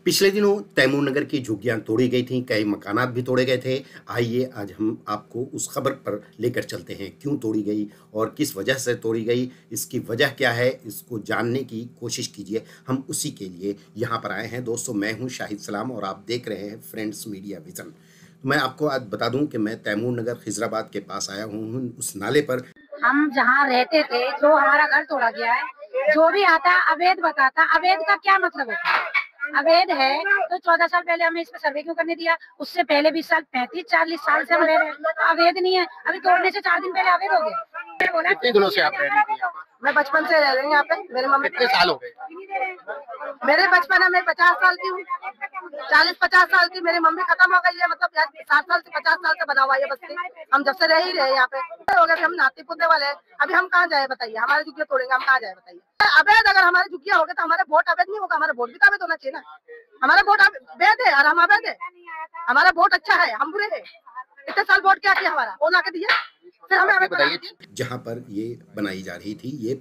पिछले दिनों तैमूर नगर की झुग्गियां तोड़ी गई थीं, कई मकानात भी तोड़े गए थे। आइए आज हम आपको उस खबर पर लेकर चलते हैं, क्यों तोड़ी गई और किस वजह से तोड़ी गई, इसकी वजह क्या है, इसको जानने की कोशिश कीजिए। हम उसी के लिए यहाँ पर आए हैं। दोस्तों, मैं हूँ शाहिद सलाम और आप देख रहे हैं फ्रेंड्स मीडिया विजन। तो मैं आपको आज बता दूं कि मैं तैमूर नगर खिजराबाद के पास आया हूँ, उस नाले पर। हम जहाँ रहते थे, जो हमारा घर तोड़ा गया है, जो भी आता है अवैध बताता। अवैध का क्या मतलब होता है? अवैध है तो 14 साल पहले हमें इस पे सर्वे क्यों करने दिया? उससे पहले 20 साल, 35-40 साल से हम रह रहे हैं, तो अवैध नहीं है। अभी तोड़ने से 4 दिन पहले अवैध हो गया। बोला कितने दिनों से आप रह रही थी यहाँ पर? मैं बचपन से रह रही हूँ यहाँ पे। मेरे मम्मी कितने साल हो गए? मेरे बचपन है, मैं 50 साल की हूँ। 40-50 साल की मेरी मम्मी खत्म हो गई है, मतलब 60 साल से 50 साल से बना हुआ है बस्ती। हम जब से रह ही रहे यहाँ पे हो गए, हम नाती पुतने वाले हैं। अभी हम कहाँ जाए बताइए? हमारे झुग्गियां तोड़ेंगे, हम कहाँ जाए बताइए? अवैध अगर हमारे झुग्गियां हो गए तो हमारे वोट अवैध नहीं होगा, हमारा वोट भी तो अवैध होना चाहिए ना। हमारा वोट अवैध है और हम अवैध है। हमारा वोट अच्छा है, हम बुरे है। इतने साल वोट क्या किया हमारा? वो ला के दिया, फिर हमें अवैध बताइए। जहाँ पर ये बनाई जा रही थी, ये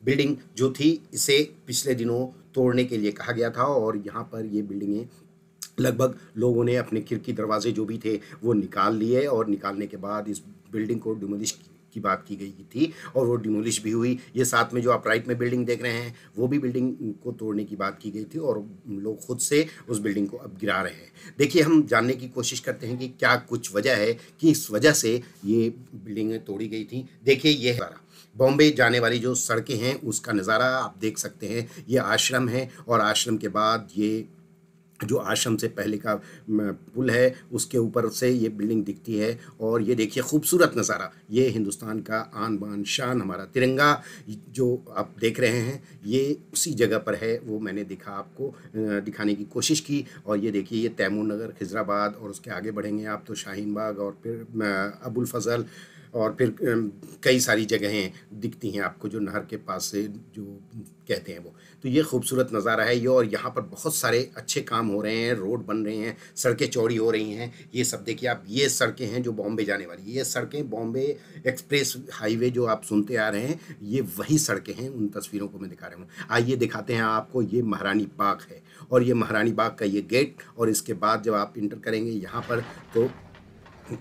बिल्डिंग जो थी, इसे पिछले दिनों तोड़ने के लिए कहा गया था और यहाँ पर ये बिल्डिंगें लगभग लोगों ने अपने खिड़की दरवाजे जो भी थे वो निकाल लिए और निकालने के बाद इस बिल्डिंग को डिमोलिश की बात की गई थी और वो डिमोलिश भी हुई। ये साथ में जो आप राइट में बिल्डिंग देख रहे हैं, वो भी बिल्डिंग को तोड़ने की बात की गई थी और लोग खुद से उस बिल्डिंग को अब गिरा रहे हैं। देखिए, हम जानने की कोशिश करते हैं कि क्या कुछ वजह है कि इस वजह से ये बिल्डिंगें तोड़ी गई थी। देखिए, ये है बॉम्बे जाने वाली जो सड़कें हैं उसका नज़ारा आप देख सकते हैं। ये आश्रम है और आश्रम के बाद ये जो आश्रम से पहले का पुल है उसके ऊपर से ये बिल्डिंग दिखती है और ये देखिए खूबसूरत नज़ारा। ये हिंदुस्तान का आन बान शान, हमारा तिरंगा जो आप देख रहे हैं, ये उसी जगह पर है। वो मैंने आपको दिखाने की कोशिश की। और ये देखिए, ये तैमूर नगर खिजराबाद और उसके आगे बढ़ेंगे आप तो शाहीन बाग और फिर अबुल फजल और फिर कई सारी जगहें दिखती हैं आपको जो नहर के पास से जो कहते हैं वो। तो ये खूबसूरत नज़ारा है ये, और यहाँ पर बहुत सारे अच्छे काम हो रहे हैं, रोड बन रहे हैं, सड़कें चौड़ी हो रही हैं। ये सब देखिए आप, ये सड़कें हैं जो बॉम्बे जाने वाली, ये सड़कें बॉम्बे एक्सप्रेस हाईवे जो आप सुनते आ रहे हैं, ये वही सड़कें हैं। उन तस्वीरों को मैं दिखा रहा हूँ। आइए दिखाते हैं आपको। ये महारानी बाग है और ये महारानी बाग का ये गेट, और इसके बाद जब आप इंटर करेंगे यहाँ पर तो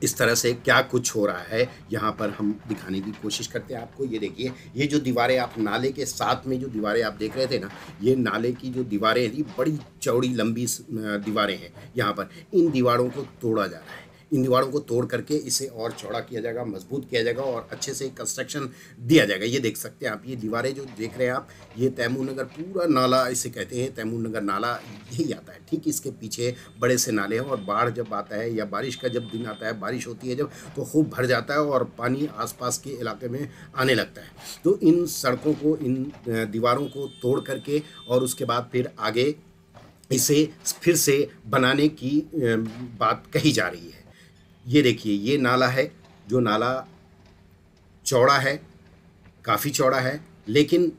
इस तरह से क्या कुछ हो रहा है यहाँ पर हम दिखाने की कोशिश करते हैं आपको। ये देखिए, ये जो दीवारें आप नाले के साथ में जो दीवारें आप देख रहे थे ना, ये नाले की जो दीवारें हैं, बड़ी चौड़ी लंबी दीवारें हैं। यहाँ पर इन दीवारों को तोड़ा जा रहा है। इन दीवारों को तोड़ करके इसे और चौड़ा किया जाएगा, मजबूत किया जाएगा और अच्छे से कंस्ट्रक्शन दिया जाएगा। ये देख सकते हैं आप, ये दीवारें जो देख रहे हैं आप, ये तैमूर नगर पूरा नाला इसे कहते हैं, तैमूर नगर नाला यही आता है। ठीक इसके पीछे बड़े से नाले हैं और बाढ़ जब आता है या बारिश का जब दिन आता है, बारिश होती है जब, तो खूब भर जाता है और पानी आसपास के इलाके में आने लगता है। तो इन सड़कों को, इन दीवारों को तोड़ करके और उसके बाद फिर आगे इसे फिर से बनाने की बात कही जा रही है। ये देखिए, ये नाला है, जो नाला चौड़ा है, काफ़ी चौड़ा है, लेकिन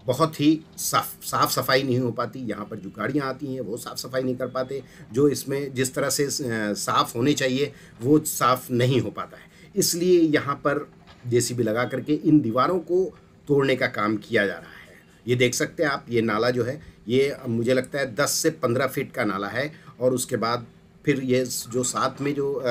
बहुत ही साफ सफाई नहीं हो पाती। यहाँ पर जो गाड़ियाँ आती हैं वो साफ़ सफाई नहीं कर पाते। जो इसमें जिस तरह से साफ़ होने चाहिए वो साफ़ नहीं हो पाता है। इसलिए यहाँ पर जेसीबी लगा करके इन दीवारों को तोड़ने का काम किया जा रहा है। ये देख सकते हैं आप, ये नाला जो है, ये मुझे लगता है 10 से 15 फीट का नाला है। और उसके बाद फिर ये जो साथ में जो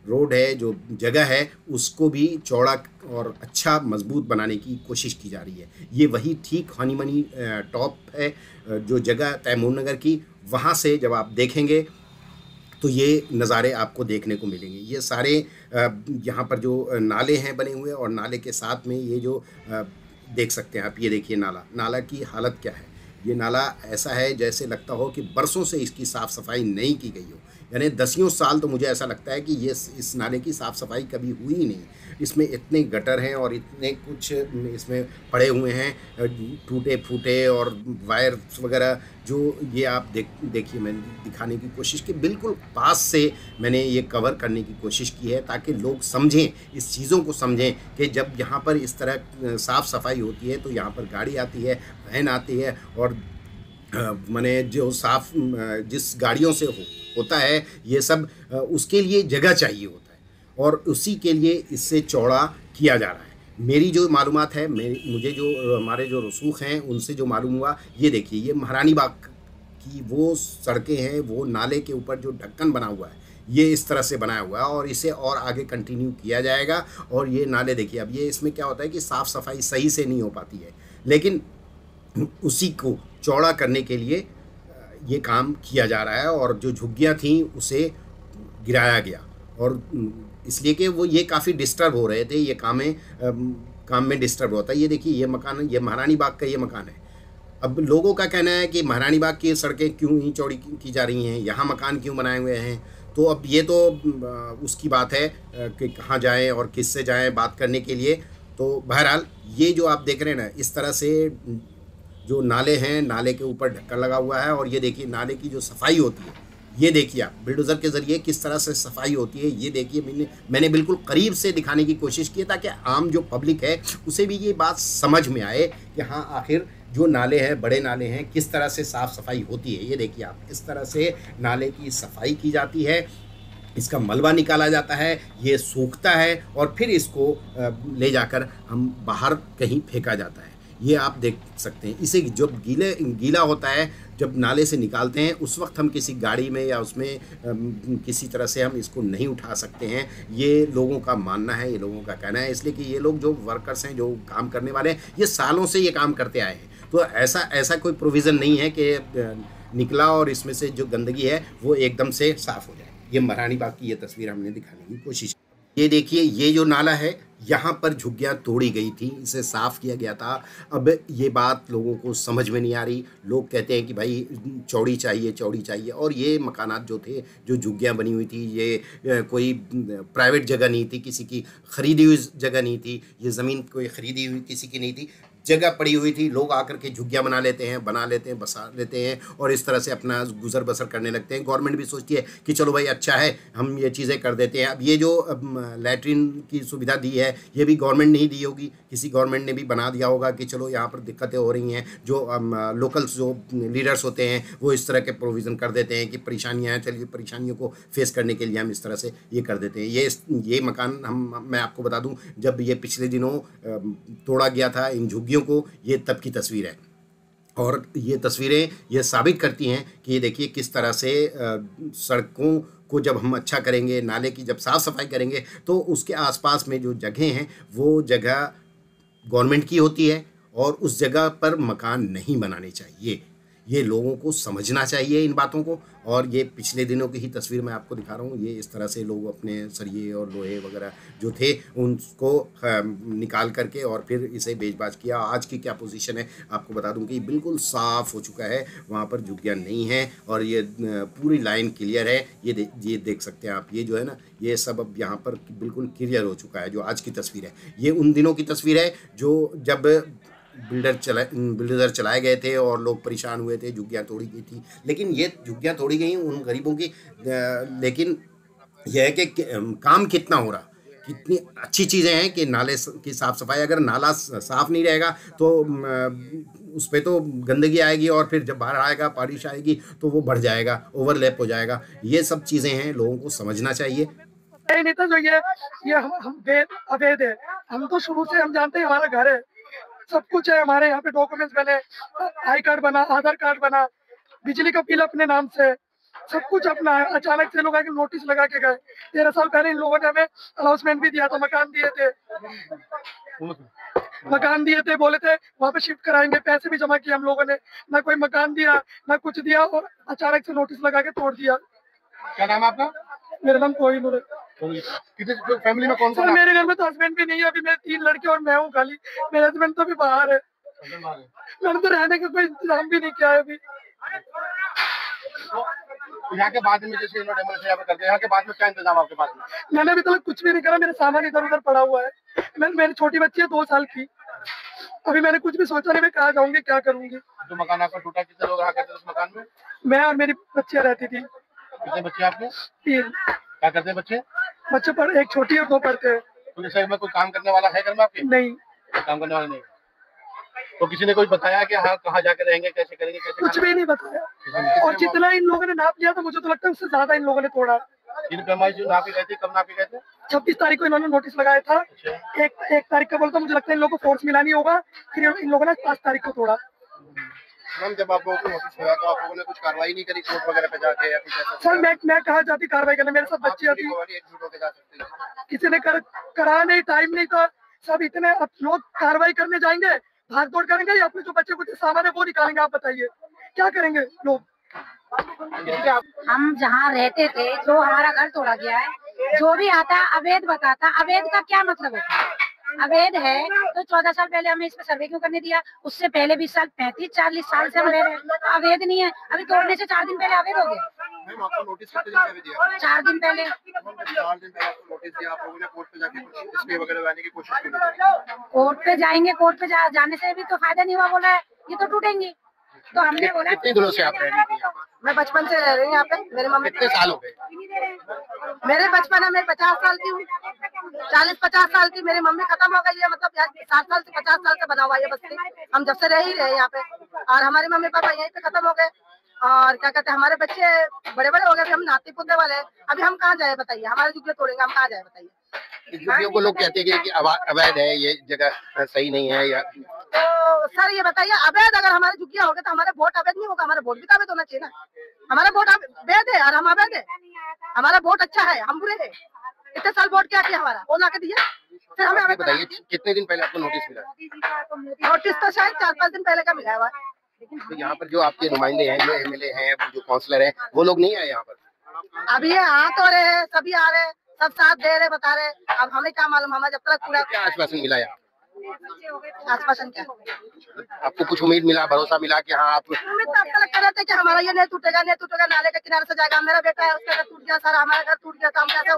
रोड है, जो जगह है, उसको भी चौड़ा और अच्छा मजबूत बनाने की कोशिश की जा रही है। ये वही ठीक हनी मनी टॉप है, जो जगह तैमूर नगर की, वहाँ से जब आप देखेंगे तो ये नज़ारे आपको देखने को मिलेंगे। ये सारे यहाँ पर जो नाले हैं बने हुए, और नाले के साथ में ये जो देख सकते हैं आप, ये देखिए नाला की हालत क्या है। ये नाला ऐसा है जैसे लगता हो कि बरसों से इसकी साफ़ सफाई नहीं की गई हो, यानी दसियों साल। तो मुझे ऐसा लगता है कि ये इस नाले की साफ़ सफाई कभी हुई ही नहीं। इसमें इतने गटर हैं और इतने कुछ इसमें पड़े हुए हैं, टूटे फूटे और वायर वगैरह, जो ये आप देखिए, मैंने दिखाने की कोशिश की, बिल्कुल पास से मैंने ये कवर करने की कोशिश की है ताकि लोग समझें, इस चीज़ों को समझें कि जब यहाँ पर इस तरह साफ़ सफाई होती है तो यहाँ पर गाड़ी आती है, वैन आती है, और माने जो साफ जिस गाड़ियों से होता है ये सब, उसके लिए जगह चाहिए होता है और उसी के लिए इससे चौड़ा किया जा रहा है। मेरी जो मालूमात है, मुझे जो हमारे जो रसूख हैं उनसे जो मालूम हुआ, ये देखिए, ये महारानी बाग कि वो सड़कें हैं, वो नाले के ऊपर जो ढक्कन बना हुआ है, ये इस तरह से बनाया हुआ है और इसे और आगे कंटिन्यू किया जाएगा। और ये नाले देखिए, अब ये इसमें क्या होता है कि साफ़ सफाई सही से नहीं हो पाती है, लेकिन उसी को चौड़ा करने के लिए ये काम किया जा रहा है और जो झुग्गियाँ थीं उसे गिराया गया। और इसलिए कि वो ये काफ़ी डिस्टर्ब हो रहे थे, ये काम में डिस्टर्ब होता है। ये देखिए, ये मकान, ये महारानी बाग का ये मकान है। अब लोगों का कहना है कि महारानी बाग की सड़कें क्यों ही चौड़ी की जा रही हैं, यहाँ मकान क्यों बनाए हुए हैं। तो अब ये तो उसकी बात है कि कहाँ जाएं और किससे जाएं बात करने के लिए। तो बहरहाल ये जो आप देख रहे हैं ना, इस तरह से जो नाले हैं, नाले के ऊपर ढक्कन लगा हुआ है और ये देखिए नाले की जो सफाई होती है, ये देखिए आप बिल्डोज़र के ज़रिए किस तरह से सफाई होती है। ये देखिए, मैंने बिल्कुल करीब से दिखाने की कोशिश की है ताकि आम जो पब्लिक है उसे भी ये बात समझ में आए कि हाँ, आखिर जो नाले हैं, बड़े नाले हैं, किस तरह से साफ़ सफाई होती है। ये देखिए आप, इस तरह से नाले की सफाई की जाती है, इसका मलबा निकाला जाता है, ये सूखता है और फिर इसको ले जाकर हम बाहर कहीं फेंका जाता है। ये आप देख सकते हैं। इसे जब गीला होता है, जब नाले से निकालते हैं, उस वक्त हम किसी गाड़ी में या उसमें किसी तरह से हम इसको नहीं उठा सकते हैं। ये लोगों का मानना है, ये लोगों का कहना है, इसलिए कि ये लोग जो वर्कर्स हैं, जो काम करने वाले हैं, ये सालों से ये काम करते आए हैं। तो ऐसा कोई प्रोविज़न नहीं है कि निकला और इसमें से जो गंदगी है वो एकदम से साफ़ हो जाए। ये महारानी बाग की ये तस्वीर हमने दिखाने की कोशिश की। ये देखिए, ये जो नाला है, यहाँ पर झुग्गियाँ तोड़ी गई थी, इसे साफ़ किया गया था। अब ये बात लोगों को समझ में नहीं आ रही। लोग कहते हैं कि भाई चौड़ी चाहिए, चौड़ी चाहिए। और ये मकानात जो थे, जो झुग्गियाँ बनी हुई थी, ये कोई प्राइवेट जगह नहीं थी, किसी की ख़रीदी हुई जगह नहीं थी। ये ज़मीन कोई ख़रीदी हुई किसी की नहीं थी, जगह पड़ी हुई थी। लोग आकर के झुग्गियाँ बना लेते हैं, बसा लेते हैं और इस तरह से अपना गुजर बसर करने लगते हैं। गवर्नमेंट भी सोचती है कि चलो भाई अच्छा है, हम ये चीज़ें कर देते हैं। अब ये जो लैट्रिन की सुविधा दी है, ये भी गवर्नमेंट नहीं दी होगी, किसी गवर्नमेंट ने भी बना दिया होगा कि चलो यहाँ पर दिक्कतें हो रही हैं। जो लोकल्स जो लीडर्स होते हैं वो इस तरह के प्रोविज़न कर देते हैं कि परेशानियाँ हैं, चलिए परेशानियों को फेस करने के लिए हम इस तरह से ये कर देते हैं। ये मकान मैं आपको बता दूँ, जब ये पिछले दिनों तोड़ा गया था इन झुग्गियों को, ये तब की तस्वीर है। और ये तस्वीरें ये साबित करती हैं कि ये देखिए किस तरह से सड़कों को जब हम अच्छा करेंगे, नाले की जब साफ़ सफाई करेंगे, तो उसके आसपास में जो जगह हैं वो जगह गवर्नमेंट की होती है और उस जगह पर मकान नहीं बनाने चाहिए। ये लोगों को समझना चाहिए इन बातों को। और ये पिछले दिनों की ही तस्वीर मैं आपको दिखा रहा हूँ। ये इस तरह से लोग अपने सरिये और लोहे वगैरह जो थे उनको निकाल करके और फिर इसे बेच-बाच किया। आज की क्या पोजीशन है आपको बता दूँ कि बिल्कुल साफ़ हो चुका है, वहाँ पर झुग्गियाँ नहीं हैं और ये पूरी लाइन क्लियर है। ये देख सकते हैं आप, ये जो है ना, ये सब अब यहाँ पर बिल्कुल क्लियर हो चुका है। जो आज की तस्वीर है, ये उन दिनों की तस्वीर है जो जब बिल्डर चलाए गए थे और लोग परेशान हुए थे, झुग्गियाँ तोड़ी गई थी। लेकिन ये झुग्गियाँ तोड़ी गई उन गरीबों की, लेकिन यह है कि काम कितना हो रहा, कितनी अच्छी चीज़ें हैं कि नाले की साफ़ सफाई। अगर नाला साफ़ नहीं रहेगा तो उस पे तो गंदगी आएगी और फिर जब बाहर आएगा, बारिश आएगी तो वो बढ़ जाएगा, ओवरलैप हो जाएगा। ये सब चीज़ें हैं, लोगों को समझना चाहिए। नहीं था जो ये हम अवैध है। हम तो शुरू से हम जानते हैं, हमारा घर है, सब कुछ है हमारे यहाँ पे, डॉक्यूमेंट्स बने, आई कार्ड बना, आधार कार्ड बना, बिजली का बिल अपने नाम से, सब कुछ अपना है। अचानक से लोग आके नोटिस लगा के गए। 13 साल पहले इन लोगों ने हमें अनाउंसमेंट भी दिया था, मकान दिए थे, बोले थे वहाँ पे शिफ्ट कराएंगे, पैसे भी जमा किए हम लोगों ने, ना कोई मकान दिया ना कुछ दिया, और अचानक से नोटिस लगा के तोड़ दिया। क्या नाम है आपका? मेरा नाम कोहिनूर है। कितने फैमिली में कौन सर मेरे घर में तो हस्बैंड भी नहीं है, अभी मेरे 3 लड़के और मैं हूँ खाली। मेरे हस्बैंड तो अभी बाहर है, मैंने तो रहने का कोई इंतजाम भी नहीं किया है अभी। तो यहाँ के बाद में जैसे डेमोलिशन यहाँ पे करते हैं, यहाँ के बाद में क्या इंतजाम आपके पास में? मैंने अभी तक कुछ भी नहीं करा, मेरे सामान इधर उधर पड़ा हुआ है। मेरी छोटी बच्ची है 2 साल की, अभी मैंने कुछ भी सोचा नहीं मैं कहाँ जाऊंगी, क्या करूंगी। जो मकान आपका टूटा, कितने लोग रहा करते थे उस मकान में? मैं और मेरी बच्चियाँ रहती थी। कितने बच्चे आपके? 3। क्या करते हैं बच्चे? बच्चे पढ़, एक छोटी और 2 पढ़ते हैं। पुलिस साइड में कोई काम करने वाला है घर में आपके? नहीं, काम करने वाला नहीं। तो किसी ने कोई बताया कि हाँ कहाँ जाके रहेंगे, कैसे करेंगे, कैसे? कुछ भी नहीं बताया। और जितना इन लोगों ने नाप लिया था, मुझे तो लगता है उससे ज्यादा इन लोगों ने तोड़ा। इन पैमाइश जो नापी गए थे, कब नापी गए थे? 26 तारीख को इन्होंने नोटिस लगाया था। एक तारीख का बोलता, मुझे लगता है इन लोगों को फोर्स मिलानी होगा, फिर इन लोगों ने 5 तारीख को तोड़ा। मैम जब आप लोगों को नोटिस मिला तो आप लोगों ने कुछ कार्रवाई नहीं करी कोर्ट वगैरह पे जाके या कुछ ऐसा? सर मैं कहाँ जाती कार्रवाई करने, मेरे साथ बच्चियाँ थी, एकजुट होकर जा सकते हैं। किसी ने करा नहीं, टाइम नहीं था। सब इतने अब लोग कार्रवाई करने जाएंगे, भाग दौड़ करेंगे या अपने जो बच्चे कुछ सामान है वो निकालेंगे? आप बताइए क्या करेंगे लोग? हम जहाँ रहते थे, जो हमारा घर तोड़ा गया है, जो भी आता है अवैध बताता। अवैध का क्या मतलब होता है? अवैध है तो 14 साल पहले हमें इस पे सर्वे क्यों करने दिया? उससे पहले 20 साल, 35-40 साल से हम रह रहे हैं, तो अवैध नहीं है। अभी तोड़ने से 4 दिन पहले अवैध हो गया। मैम आपको नोटिस कितने दिन पहले दिया? 4 दिन पहले। 4 दिन पहले आपको नोटिस दिया, आप लोगों ने कोर्ट पे जाके कुछ स्टे वगैरह लाने की कोशिश क्यों नहीं करी? कोर्ट पे जाएंगे, कोर्ट पे जाने से भी तो फायदा नहीं हुआ, बोला है ये तो टूटेंगी। तो हमने बोला कितने दिनों से आप रह रही थी यहाँ पर? मैं बचपन से रह रही हूँ यहाँ पे। मेरे मम्मी कितने साल हो गए? मेरे बचपन में मैं 50 साल की हूँ, 40-50 साल की। मेरी मम्मी खत्म हो गई है, मतलब 60 साल से 50 साल से बना हुआ है ये बस्ती। हम जब से रह ही रहे यहाँ पे, और हमारे मम्मी पापा यहीं पे खत्म हो गए। और क्या कहते हैं, हमारे बच्चे बड़े बड़े हो गए, हम नाती पुतने वाले हैं। अभी हम कहाँ जाए बताइए? हमारे झुग्गे तोड़ेंगे, हम कहाँ जाए बताइए? झुग्गियों को लोग कहते हैं कि अवैध है, ये जगह सही नहीं है या तो सर ये बताइए, अवैध अगर हमारे झुग्गियाँ हो गए तो हमारे वोट अवैध नहीं होगा? हमारा वोट भी तो अवैध होना चाहिए ना। हमारा वोट अवैध है और हम अवैध है। हमारा वोट अच्छा है, हम बुरे हैं। इतने साल वोट क्या किया हमारा? वो ला के दिया, फिर हमें ये बताइए कितने दिन पहले आपको नोटिस मिला? नोटिस तो शायद 4-5 दिन पहले का मिला हुआ है। तो यहाँ पर जो आपके नुमाइंदे हैं, जो एमएलए हैं, जो काउंसलर हैं, वो लोग नहीं आए यहाँ पर? अभी ये आ तो रहे हैं, सभी आ रहे हैं, सब साथ दे रहे, बता रहे। अब हमें क्या मालूम, हमें जब तक पूरा क्या आश्वासन मिला यहाँ? आश्वासन क्या? आपको कुछ उम्मीद मिला, भरोसा मिला कि हाँ आप? उम्मीद तो आपको लगता रहता है कि हमारा ये नहीं टूटेगा, नहीं टूटेगा, नाले के किनारे से जाएगा। मेरा बेटा है, उसका घर टूट गया, सारा हमारा घर टूट गया, तो हम कैसे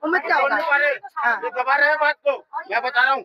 उम्मीद क्या होगा? हाँ। मैं बता रहा हूँ